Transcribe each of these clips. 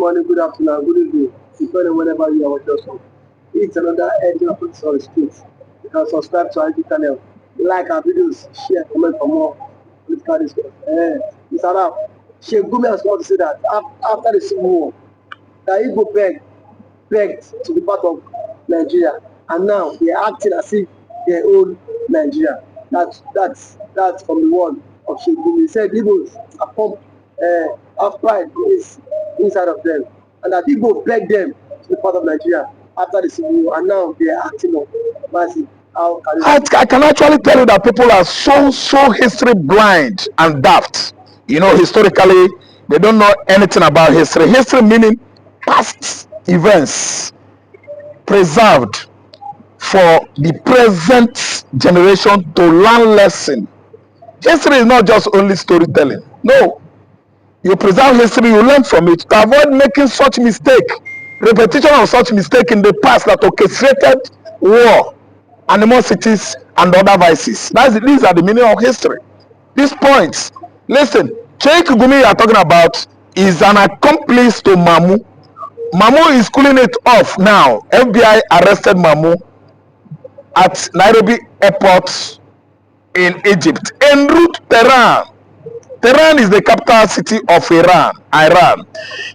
morning, good afternoon, good evening, depending whenever you are watching us from. It's another edition of Put on the Streets. You can subscribe to our YouTube channel, like our videos, share, comment for more political discourse. Mr. Ram, Sheik GUMI has come to say that after the Civil War, that Igbo begged to be part of Nigeria, and now they are acting as if they own Nigeria. That's from the word of Sheik GUMI. He said Igbos have pride is inside of them, and that Igbo begged them to be part of Nigeria after the Civil War, and now they are acting up. Massive. I can actually tell you that people are so history blind and daft. You know, historically, they don't know anything about history. History meaning past events preserved for the present generation to learn lesson. History is not just only storytelling. No. You preserve history, you learn from it to avoid making such mistake, repetition of such mistake in the past that orchestrated war, animosities, and other vices. These are the meaning of history. These points. Listen, Sheik GUMI you are talking about is an accomplice to Mamu. Mamu is cooling it off now. FBI arrested Mamu at Nairobi airport in Egypt en route Tehran. Tehran is the capital city of Iran.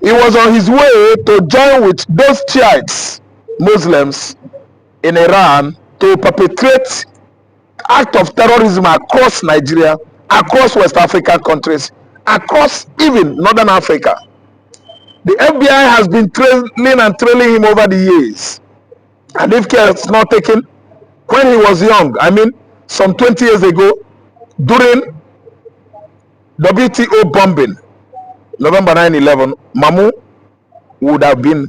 He was on his way to join with those Shiites, Muslims in Iran, to perpetrate act of terrorism across Nigeria, across West African countries, across even Northern Africa. The FBI has been trailing him over the years. And if care is not taken, when he was young, I mean some 20 years ago, during WTO bombing, November 9/11, Mamu would have been,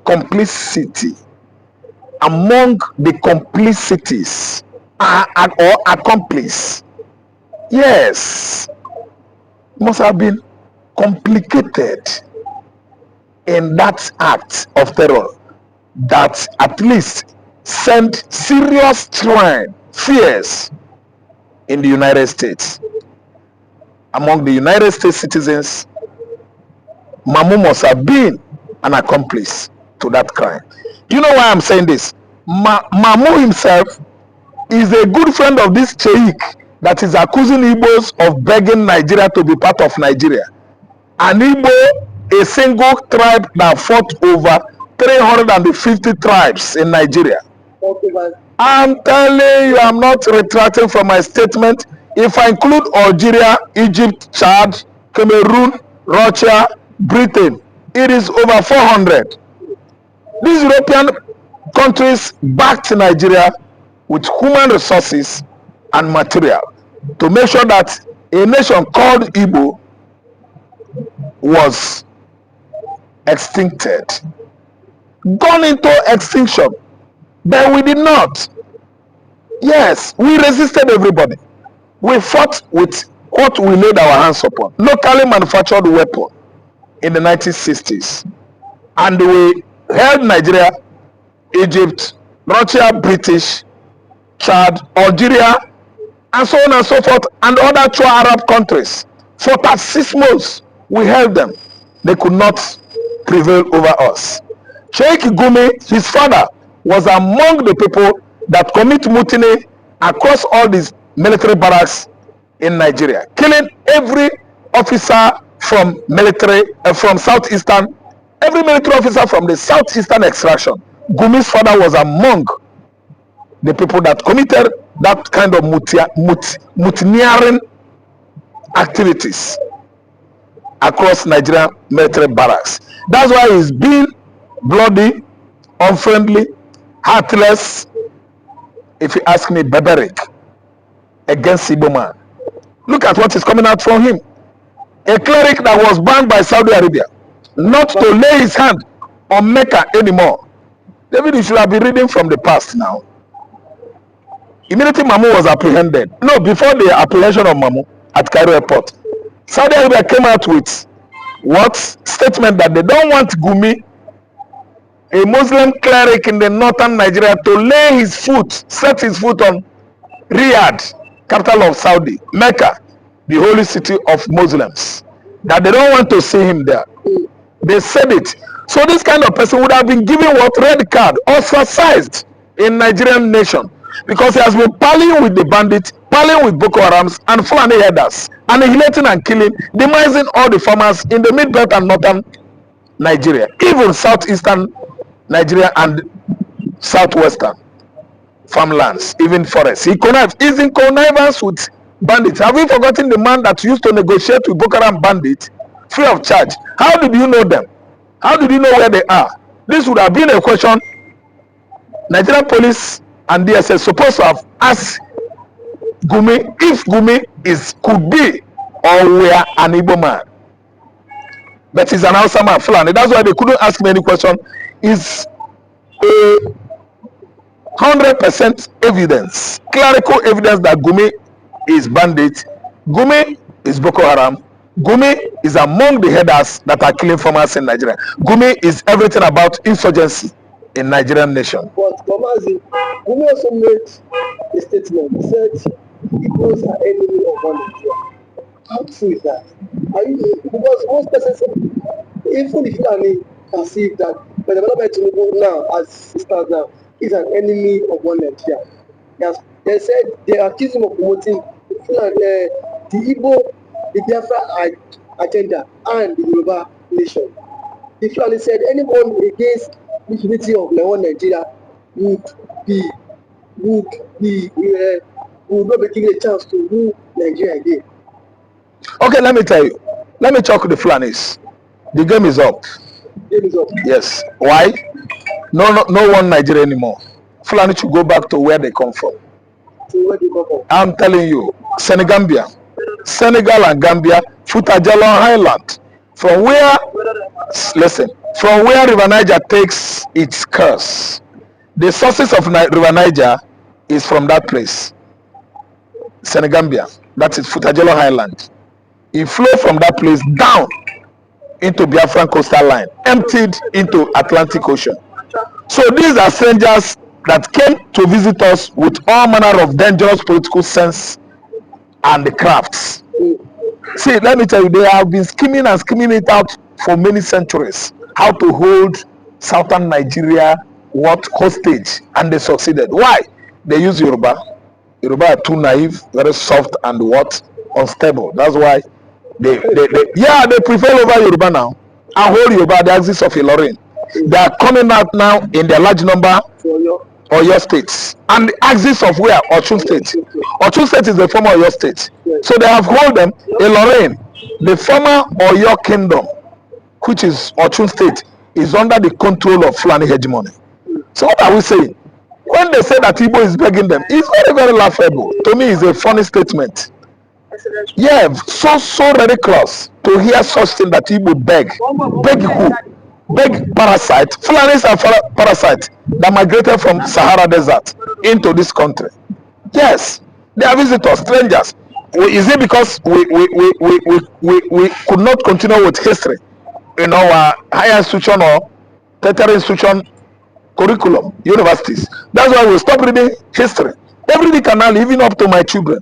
complicity among the complicities or accomplice. Yes, must have been complicated in that act of terror that at least sent serious fears in the United States. Among the United States citizens, Mamu must have been an accomplice to that crime. You know why I'm saying this? Mamu himself is a good friend of this Sheik that is accusing Igbos of begging Nigeria to be part of Nigeria. An Igbo, a single tribe that fought over 350 tribes in Nigeria. I'm telling you, I'm not retracting from my statement. If I include Algeria, Egypt, Chad, Cameroon, Russia, Britain, it is over 400. These European countries backed Nigeria with human resources and material to make sure that a nation called Igbo was extincted, gone into extinction. But we did not. Yes, we resisted everybody. We fought with what we laid our hands upon, locally manufactured weapon in the 1960s. And we held Nigeria, Egypt, Russia, British, Chad, Algeria, and so on and so forth, and other two Arab countries. For 36 months, we held them. They could not prevail over us. Sheik GUMI, his father, was among the people that commit mutiny across all these military barracks in Nigeria, killing every officer from southeastern, every military officer from the southeastern extraction. GUMI's father was among the people that committed that kind of mutineering activities across Nigeria military barracks. That's why he's been bloody, unfriendly, heartless, if you ask me, barbaric against Igbo man. Look at what is coming out from him. A cleric that was banned by Saudi Arabia not to lay his hand on Mecca anymore. David, you should have been reading from the past now. Immediately Mamu was apprehended. No, before the apprehension of Mamu at Cairo airport, Saudi Arabia came out with what statement that they don't want GUMI, a Muslim cleric in the northern Nigeria, to lay his foot, set his foot on Riyadh, capital of Saudi, Mecca, the holy city of Muslims. that they don't want to see him there. They said it. So this kind of person would have been given what? Red card, ostracized in Nigerian nation, because he has been parlaying with the bandits, parlaying with Boko Harams and Fulani herders, annihilating and killing, demising all the farmers in the mid-belt and northern Nigeria, even southeastern Nigeria and southwestern farmlands, even forests. He's in connivance with bandits. Have you forgotten the man that used to negotiate with Boko Haram bandits free of charge? How did you know them? How did you know where they are? This would have been a question Nigerian police and DSS supposed to have asked Gumi, if Gumi could be or were an Igbo man. But he's an Hausa man, Fulani. That's why they couldn't ask me any question. Is a 100% evidence, clerical evidence that Gumi is bandit, Gumi is Boko Haram, Gumi is among the headers that are killing farmers in Nigeria. Gumi is everything about insurgency in Nigerian nation. But Mamazi, Gumi also made a statement. He said Igbos are enemy of one Nigeria. How true is that? Because most persons say, even if you can see that the development Tinubu now, as it stands now, is an enemy of one Nigeria. Yes, they said they accuse him of promoting the Igbo, the Biafra agenda and the Yoruba nation. The Fulani said anyone against the unity of one Nigeria would not be given a chance to rule Nigeria again. Okay, let me tell you. Let me talk to the Fulanis. The game is up. Game is up. Yes. Why? No one Nigeria anymore. Fulani should go back to where they come from. So where do you come from? I'm telling you, Senegal and Gambia, Futajalo Highland, from where River Niger takes its course. The sources of River Niger is from that place, Senegambia. That is Futajalo Highland. It flows from that place down into Biafran coastal line, emptied into Atlantic Ocean. So these are strangers that came to visit us with all manner of dangerous political sense and the crafts. See, let me tell you, they have been scheming it out for many centuries, how to hold southern Nigeria hostage, and they succeeded. Why? They use Yoruba. Yoruba are too naive, very soft and unstable. That's why they prevail over Yoruba now and hold Yoruba the axis of Ilorin. They are coming out now in their large number Oyo states, and the axis of where? Ochun state. Ochun state is the former Oyo state. So they have hold them in Lorraine. The former Oyo kingdom, which is Ochun state, is under the control of Fulani hegemony. So what are we saying? When they say that Igbo is begging them, it's very, very laughable. To me, it's a funny statement. Yeah, so ridiculous to hear such thing that Igbo beg. Beg who? Beg parasite. Fulanis are parasites that migrated from Sahara Desert into this country. Yes, they are visitors, strangers. Is it because we could not continue with history in our higher institution or tertiary institution curriculum, universities? That's why we stop reading history. Every week canal, even up to my children,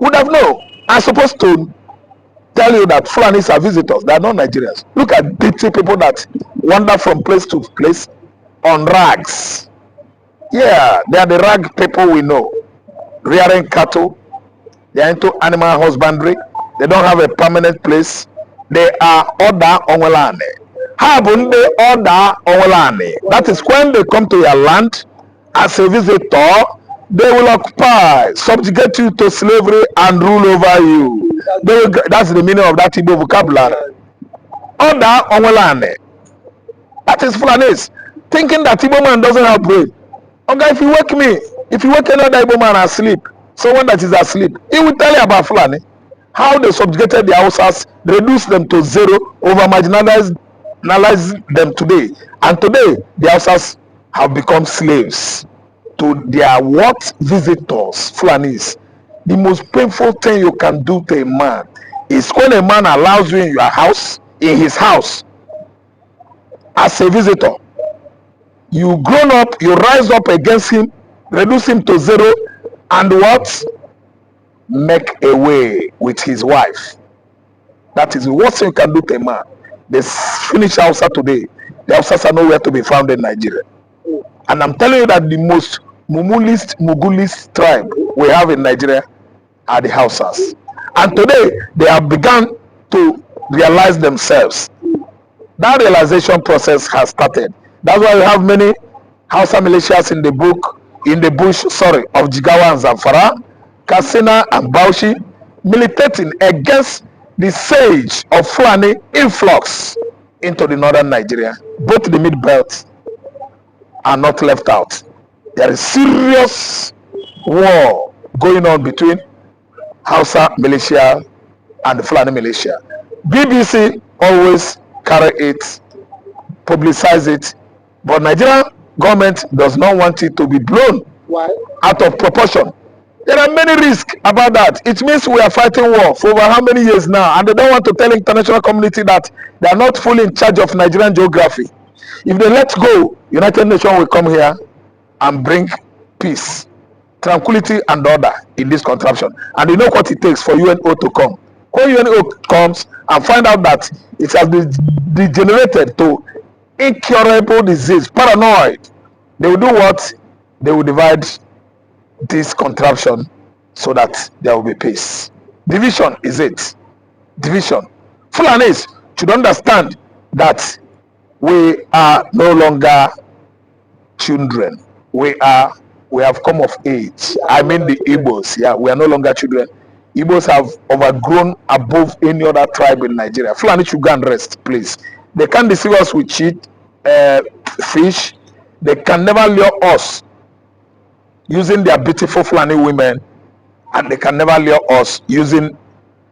would have known. I'm supposed to tell you that Fulanis are visitors, they are not Nigerians. Look at dirty people that wander from place to place on rags. Yeah, they are the rag people we know. Rearing cattle, they are into animal husbandry, they don't have a permanent place. They are Oda Onwelane. Habunde Oda Onwelane. That is when they come to your land as a visitor, they will occupy, subjugate you to slavery and rule over you. That's the meaning of that Igbo vocabulary. Oda Onwelane. That is Fulanis. Thinking that Igbo man doesn't have brain. Okay, if you wake another Igbo man asleep, someone that is asleep, he will tell you about Fulani. How they subjugated the Hausas, reduced them to zero, over marginalized them today. And today, the Hausas have become slaves to their visitors, Fulanis. The most painful thing you can do to a man is when a man allows you in his house, as a visitor. You grown up, you rise up against him, reduce him to zero, and what? Make away with his wife. That is the worst thing you can do to a man. They finish Hausa today. The Hausas are nowhere to be found in Nigeria. And I'm telling you that the most Mugulist tribe we have in Nigeria are the Hausas. And today they have begun to realize themselves. That realization process has started. That's why we have many Hausa militias in the bush, of Jigawa and Zamfara, Katsina and Bauchi, militating against the siege of Fulani influx into the northern Nigeria. Both the mid belt are not left out. There is serious war going on between Hausa militia and the Fulani militia. BBC always carry it, publicize it, but Nigerian government does not want it to be blown Why? out of proportion. There are many risks about that. It means we are fighting war for over how many years now, and they don't want to tell the international community that they are not fully in charge of Nigerian geography. If they let go, United Nations will come here and bring peace, tranquility, and order in this contraption. And you know what it takes for UNO to come. When UNO comes and find out that it has been degenerated to incurable disease, paranoid, they will do what? They will divide this contraption so that there will be peace. Division is it. Division. Fulanis should understand that we are no longer children. We have come of age. I mean the Igbos. Yeah, we are no longer children. Igbos have overgrown above any other tribe in Nigeria. Fulani should go and rest, please. They can't deceive us with cheat, fish. They can never lure us using their beautiful Fulani women, and they can never lure us using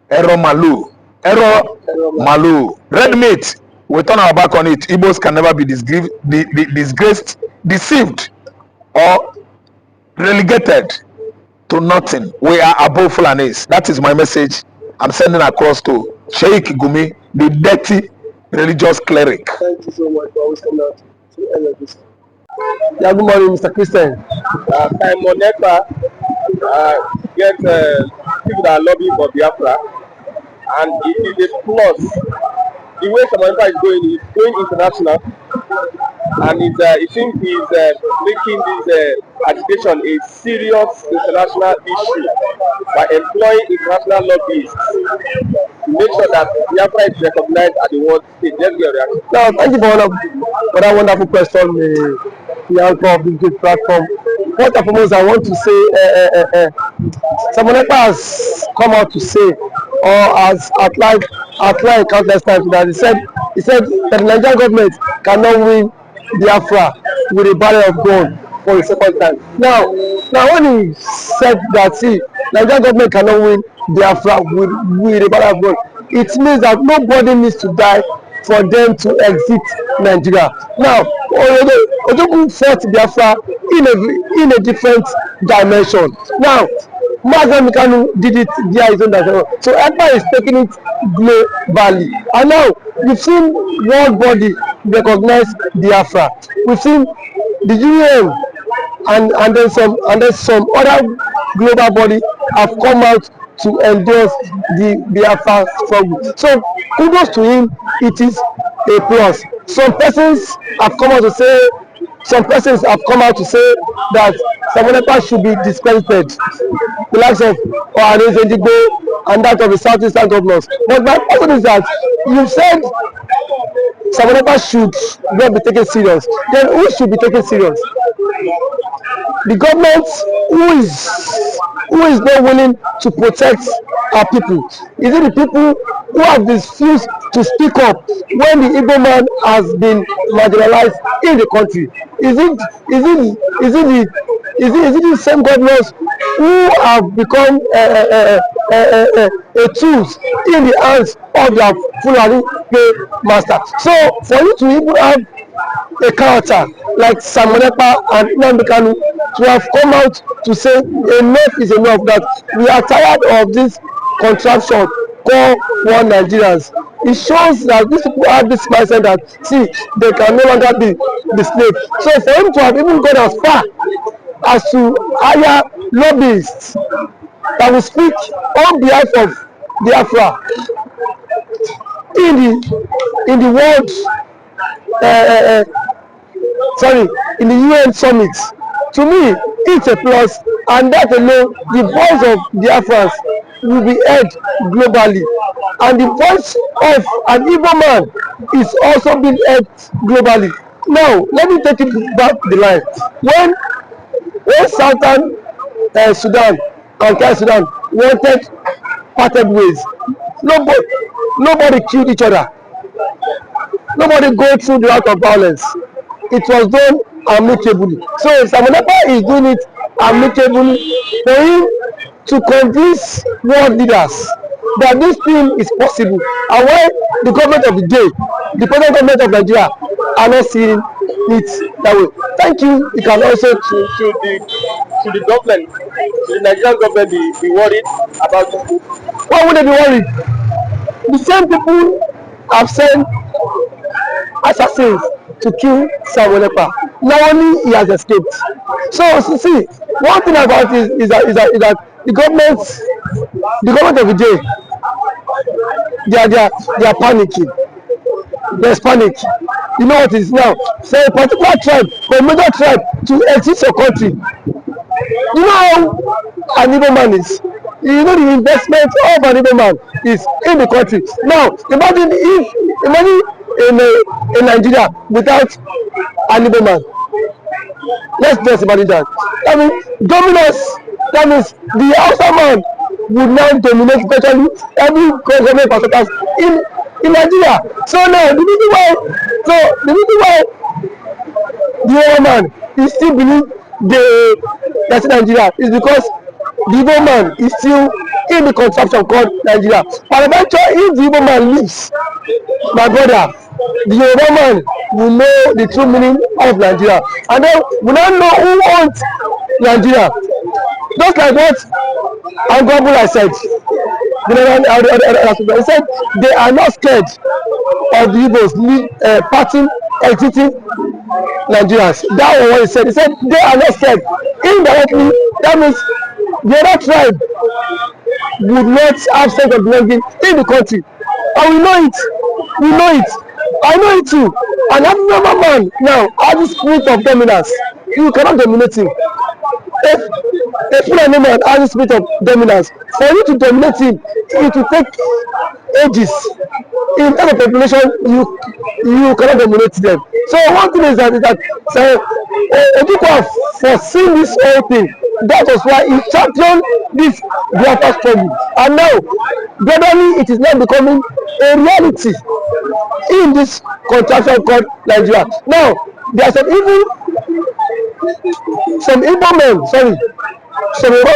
Malu. Malu. Red meat. We turn our back on it. Igbos can never be disgraced, deceived, or relegated to nothing. We are above Fulanis. That is my message I'm sending across to Sheik GUMI, the dirty religious cleric. Thank you so much for always coming out to end of this. Yeah, good morning, Mr. Christian. Simon Ekpa get people that are lobbying for Biafra, and it is a plus. The way Simon Ekpa is going international, and it seems he's making this agitation a serious international issue by employing international lobbyists to make sure that Biafra is recognized at the world stage. Let's get a reaction. Now, thank you for that wonderful question, the anchor of this great platform. First and foremost, I want to say, Simon Ekpa has come out to say, or has outlined countless times that he said that the Nigerian government cannot win Biafra with a barrel of gun for the second time. Now when he said that, see, Nigerian government cannot win Biafra with a barrel of gun, it means that nobody needs to die for them to exit Nigeria. Now, Ojogun fought Biafra in a different dimension. Now, nnamdikanu did it via his own dimension. So Ekpa is taking it globally. And now, we've seen world body recognize Biafra. We've seen the UN and then some other global body have come out to endorse the Biafra struggle. So kudos to him, it is a plus. Some persons have come out to say that Simon Ekpa should be discredited, the likes of Igbo and that of the southeastern governors. But my question is that you said Simon Ekpa should not be taken serious. Then who should be taken serious? The government who is not willing to protect our people? Is it the people who have refused to speak up when the Igbo man has been marginalized in the country? Is it the same governors who have become a tools in the hands of their Fulani master? So for you to even have a character like Simon Ekpa and nnamdikanu to have come out to say enough is enough, that we are tired of this contraption called one Nigerians. It shows that these people have this mindset that, see, they can no longer be the slave. So for him to have even gone as far as to hire lobbyists that will speak on behalf of Biafra, in the world, sorry, in the UN summit. To me, it's a plus, and that alone, the voice of Biafrans will be heard globally, and the voice of an Igbo man is also being heard globally. Now, let me take it back the line. When Southern Sudan and South Sudan wanted parted ways, nobody nobody killed each other. Nobody go through the route of violence. It was done amicably. So Samonapa is doing it amicably for him to convince world leaders that this thing is possible, and why the government of the day, the present government of Nigeria, are not seeing it that way. Thank you. You can also Should the government, should the Nigerian government be worried about this? why would they be worried? The same people have sent assassins to kill Samonepa. Now only he has escaped. So see, one thing about it is that the government of the day, they are panicking. There's panic. You know what it is now? So a particular tribe, or a major tribe, to exit your country. You know how an Igbo man is. You know the investment of an Igbo man is in the country. Now imagine in Nigeria without an Igbo man. Let's just imagine that. I mean, dominance. That means the outside man would now dominate virtually every government parastatals in Nigeria. So now the reason why the Igbo man is still believe that's Nigeria is because the Igbo man is still in the contraption called Nigeria. But eventually, if the Igbo man leaves, my brother, the Yoruba man will know the true meaning of Nigeria, and then we now know who owns Nigeria. Just like what Angwabula said, he said they are not scared of the Igbos parting, exiting Nigerians. That was what he said. He said they are not scared. Indirectly, that means the other tribe would not have sense of belonging in the country. And we know it. We know it. I know it too. And every normal man now has the spirit of dominance. You cannot dominate him. If a Fulani man has the spirit of dominance, for you to dominate him, it will take ages. In terms of population, you cannot dominate them. So one thing is that Ojukwu foreseen this whole thing. That was why he championed this Biafra struggle. And now, gradually, it is now becoming a reality in this contraction called Nigeria. Now, there are some Igbo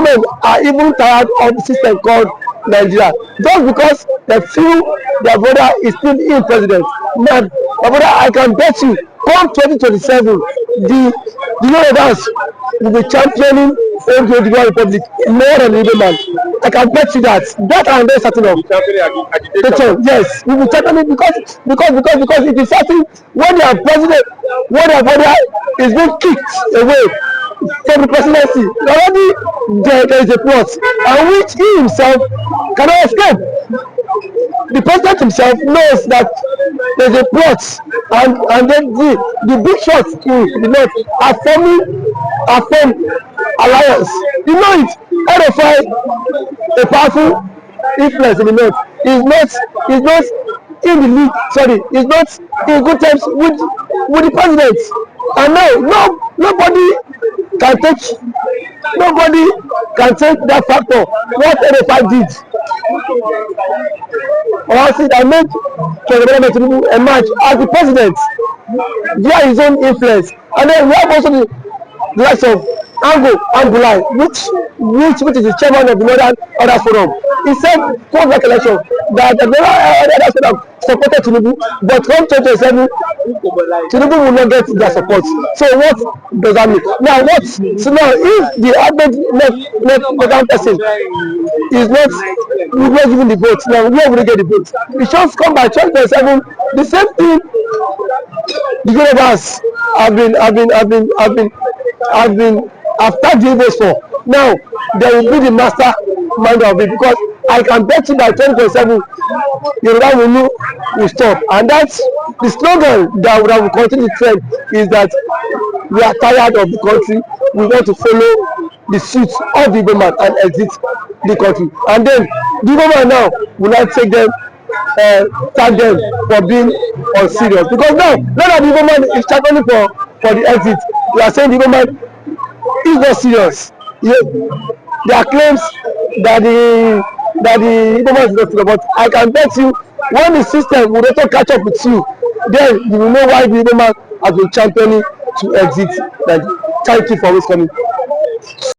men are even tired of the system called Nigeria, just because they feel their brother is still in president. Man, my brother, I can bet you, come 2027, the Yorubas will be championing the Republic more than the Igbo man. I can bet you that. That and then certain of. Yes, we will championing because it is certain when their president, when their brother is being kicked away from the presidency, already there is a plot, and which he himself cannot escape. The president himself knows that there is a plot, and then the big shots in the north are formed alliance. You know it. RFI, a powerful influence in the north, is not in the league. Sorry, is not in good terms with the president. And now nobody can take that factor. What RFI did, or see that made Tinubu emerge as the president via his own influence. And then we have also the likes of Angulai, which is the chairman of the Northern Order Forum. He said, post that election, that the Northern Order Forum supported Tinubu, but come 2027, Tinubu will not get their support. So what does that mean? Now if the average left person is not giving the vote, now where will they get the vote? The shots come by 2027. The same thing the Yorubas have been tagged the Igbos for. Now they will be the master mind of it, because I can bet you by 2027 Yoruba will stop, and that's the slogan that will continue to trend, is that we are tired of the country, we want to follow the suit of the Igbo man and exit the country, and then the Igbo man now will not take them, tag them for being unserious, because now that the Igbo man is struggling for the exit, we are saying the Igbo man is not serious. Yeah, there are claims that the Igbo man is not serious, but I can bet you when the system will also catch up with you, then you will know why the Igbo man has been championing to exit. Thank you for always coming.